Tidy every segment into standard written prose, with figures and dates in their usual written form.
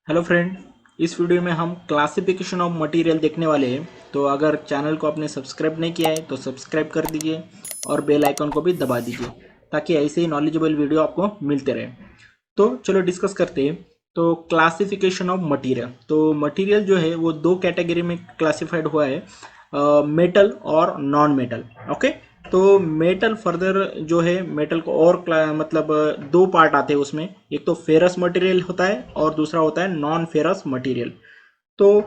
Hello friend, इस video में हम क्लासिफिकेशन ऑफ मटेरियल देखने वाले हैं। तो अगर चैनल को आपने सब्सक्राइब नहीं किया है तो सब्सक्राइब कर दीजिए और बेल आइकन को भी दबा दीजिए ताकि ऐसे ही नॉलेजेबल वीडियो आपको मिलते रहे। तो चलो डिस्कस करते हैं। तो क्लासिफिकेशन ऑफ मटेरियल, तो मटेरियल जो है वो दो कैटेगरी में क्लासिफाइड हुआ है, मेटल और नॉन मेटल। ओके, तो मेटल फर्दर जो है मेटल को और मतलब दो पार्ट आते हैं उसमें। एक तो फेरस मटेरियल होता है और दूसरा होता है नॉन फेरस मटेरियल। तो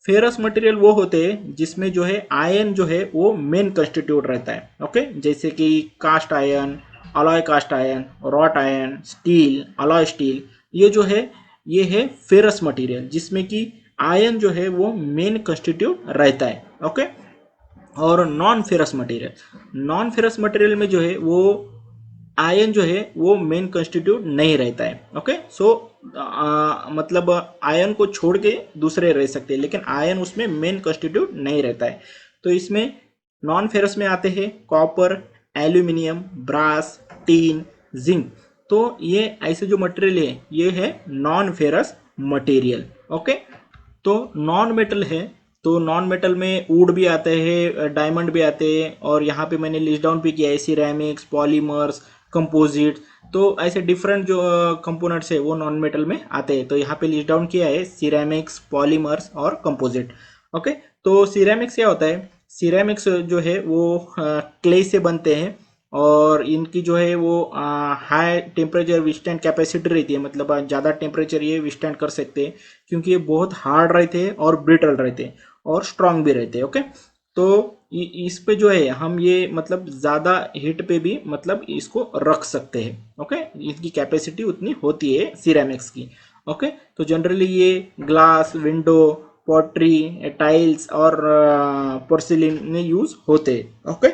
फेरस मटेरियल वो होते हैं जिसमें जो है आयन जो है वो मेन कंस्टिट्यूट रहता है। ओके, जैसे कि cast iron, alloy cast iron, wrought iron, steel, alloy steel, ये जो है ये है फेरस मटेरियल जिसमें कि आयन जो है वो मेन कंस्टिट्यूट रहता है। ओके, और नॉन फेरस मटेरियल में जो है वो आयन जो है वो मेन कंस्टिट्यूट नहीं रहता है। ओके, सो मतलब आयन को छोड़ के दूसरे रह सकते हैं लेकिन आयन उसमें मेन कंस्टिट्यूट नहीं रहता है। तो इसमें नॉन फेरस में आते हैं copper, aluminium, brass, tin, zinc. तो ये ऐसे जो मटेरियल है ये है नॉन फेरस मटेरियल। ओके, तो नॉन मेटल है, तो नॉन मेटल में वुड भी आते हैं, डायमंड भी आते हैं, और यहाँ पे मैंने लिस्ट डाउन भी किया है सिरेमिक्स, पॉलीमर्स, कंपोजिट। तो ऐसे डिफरेंट जो कंपोनेंट्स है वो नॉन मेटल में आते हैं। तो यहाँ पे लिस्ट डाउन किया है सिरेमिक्स, पॉलीमर्स और कंपोजिट। ओके, तो सिरेमिक्स क्या होता है? सिरेमिक्स जो है वो क्ले से बनते हैं और इनकी जो है वो हाई टेम्परेचर विस्टैंड कैपेसिटी रहती है, मतलब ज़्यादा टेम्परेचर ये विस्टैंड कर सकते हैं क्योंकि ये बहुत हार्ड रहते हैं और ब्रिटल रहते हैं और स्ट्रांग भी रहते हैं। ओके, तो इस पे जो है हम ये मतलब ज़्यादा हीट पे भी मतलब इसको रख सकते हैं। ओके, इसकी कैपेसिटी उतनी होती है सिरेमिक्स की। ओके, तो जनरली ये ग्लास, विंडो, पॉटरी, टाइल्स और पोर्सिलिन में यूज होते हैं। ओके,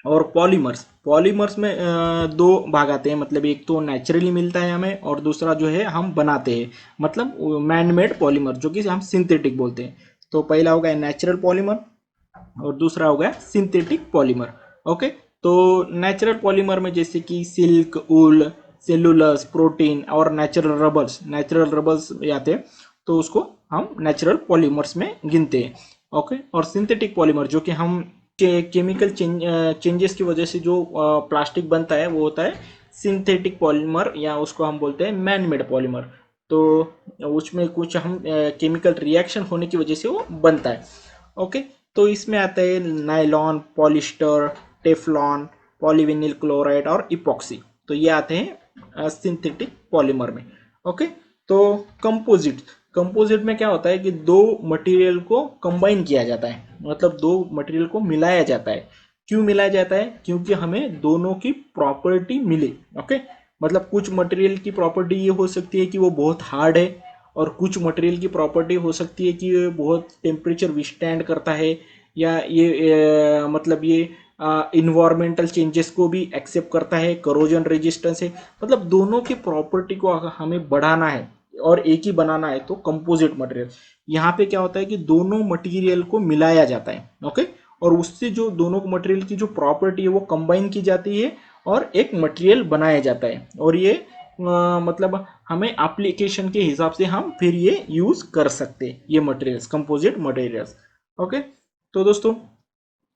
और पॉलीमर्स, पॉलीमर्स में दो भाग आते हैं, मतलब एक तो नेचुरली मिलता है हमें और दूसरा जो है हम बनाते हैं, मतलब मैन मेड पॉलीमर जो कि हम सिंथेटिक बोलते हैं। तो पहला हो गया नेचुरल पॉलीमर और दूसरा हो गया सिंथेटिक पॉलीमर। ओके, तो नेचुरल पॉलीमर में जैसे कि सिल्क, वूल, सेलुलस, प्रोटीन और नेचुरल रबर्स आते हैं, तो उसको हम नेचुरल पॉलीमर्स में गिनते हैं। ओके, और सिंथेटिक पॉलीमर जो कि हम केमिकल चेंजेस की वजह से जो प्लास्टिक बनता है वो होता है सिंथेटिक पॉलीमर, या उसको हम बोलते हैं मैन मेड पॉलीमर। तो उसमें कुछ हम केमिकल रिएक्शन होने की वजह से वो बनता है। ओके, तो इसमें आता है nylon, polyester, Teflon, polyvinyl chloride और इपॉक्सी। तो ये आते हैं सिंथेटिक पॉलीमर में। ओके, तो कंपोजिट, कंपोजिट में क्या होता है कि दो मटेरियल को कंबाइन किया जाता है, मतलब दो मटेरियल को मिलाया जाता है। क्यों मिलाया जाता है? क्योंकि हमें दोनों की प्रॉपर्टी मिले। ओके, मतलब कुछ मटेरियल की प्रॉपर्टी ये हो सकती है कि वो बहुत हार्ड है और कुछ मटेरियल की प्रॉपर्टी हो सकती है कि ये बहुत टेम्परेचर विस्टैंड करता है, या ये मतलब ये इन्वायरमेंटल चेंजेस को भी एक्सेप्ट करता है, करोजन रेजिस्टेंस है। मतलब दोनों की प्रॉपर्टी को अगर हमें बढ़ाना है और एक ही बनाना है तो कंपोजिट मटेरियल। यहाँ पे क्या होता है कि दोनों मटेरियल को मिलाया जाता है। ओके, और उससे जो दोनों मटेरियल की जो प्रॉपर्टी है वो कंबाइन की जाती है और एक मटेरियल बनाया जाता है, और ये मतलब हमें एप्लीकेशन के हिसाब से हम फिर ये यूज कर सकते हैं ये मटेरियल्स, कंपोजिट मटेरियल्स। ओके, तो दोस्तों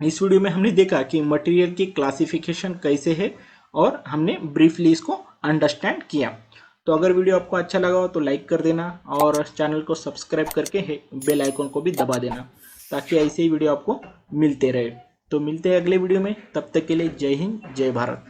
इस वीडियो में हमने देखा कि मटेरियल की क्लासिफिकेशन कैसे है और हमने ब्रीफली इसको अंडरस्टैंड किया। तो अगर वीडियो आपको अच्छा लगा हो तो लाइक कर देना और चैनल को सब्सक्राइब करके बेल आइकन को भी दबा देना ताकि ऐसे ही वीडियो आपको मिलते रहे। तो मिलते हैं अगले वीडियो में, तब तक के लिए जय हिंद, जय भारत।